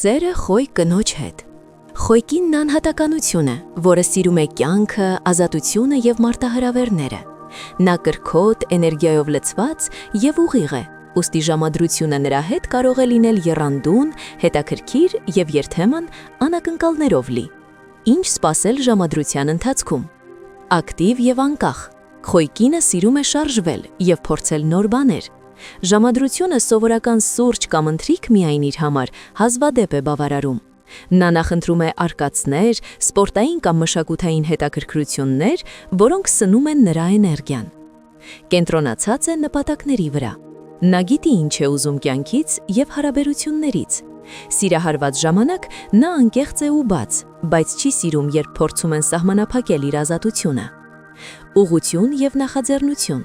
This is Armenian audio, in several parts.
Սերը խոյ կնոջ հետ։ Խոյկինն անհատականություն է, որը սիրում է կյանքը, ազատությունը և մարտահրավերները։ Նա կրքոտ, էներգիայով լցված և ուղիղ է, ուստի ժամադրությունը նրա հետ կարող է լինել եռանդուն, հետաքրքիր և երբեմն անակնկալներով լի։ Ինչ սպասել ժամադրության ընթացքում։ Ակտիվ և անկախ։ Խոյկինը սիրում է շարժվել և փորձել նոր բաներ։ Ժամադրությունը սովորական սուրճ կամ ընթրիք միայն իր համար հազվադեպ է բավարարում։ Նա նախընտրում է արկածներ, սպորտային կամ մշակութային հետաքրքրություններ, որոնք սնում են նրա էներգիան։ Կենտրոնացած է նպատակների վրա։ Նա գիտի ինչ է ուզում կյանքից և հարաբերություններից։ Սիրահարված ժամանակ նա անկեղծ է ու բաց, բայց չի սիրում, երբ փորձում են սահմանափակել իր ազատությունը։ Ուղղություն և նախաձեռնություն։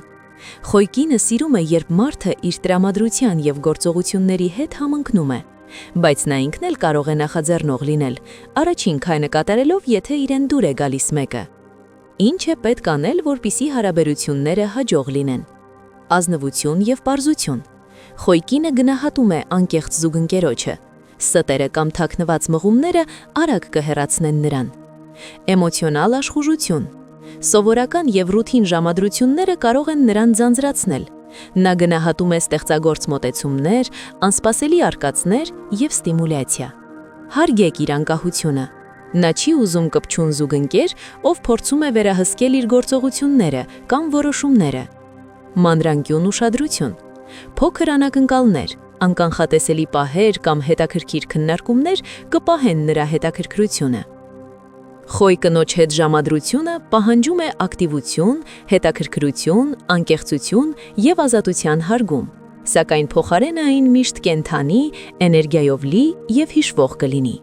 Խոյկինը սիրում է, երբ մարդը իր տրամադրության և գործողությունների հետ համընկնում է, բայց նա ինքն էլ կարող է նախաձեռնող լինել, առաջին քայլը կատարելով, եթե իրեն դուր է գալիս մեկը։ Ինչ է պետք անել, որպեսզի հարաբերությունները հաջող լինեն։ Ազնվություն և պարզություն։ Խոյկինը գնահատում է անկեղծ զուգընկերոջը։ Ստերը կամ թաքնված մղումները արագ կհեռացնեն նրան։ Էմոցիոնալ աշխուժություն։ Սովորական և ռութին ժամադրությունները կարող են նրան ձանձրացնել։ Նա գնահատում է ստեղծագործ մոտեցումներ, անսպասելի արկածներ և ստիմուլյացիա։ Հարգեք իր անկախությունը։ Նա չի ուզում կպչուն զուգընկեր, ով փորձում է վերահսկել իր գործողությունները կամ որոշումները։ Մանրանկյուն ուշադրություն։ Փոքր անակնկալներ, անկանխատեսելի պահեր կամ հետաքրքիր քննարկումներ կպահեն նրա հետաքրքրությունը։ Խոյ կնոջ հետ ժամադրությունը պահանջում է ակտիվություն, հետաքրքրություն, անկեղծություն և ազատության հարգում, սակայն փոխարենը այն միշտ կենդանի, էներգիայով լի և հիշվող կլինի։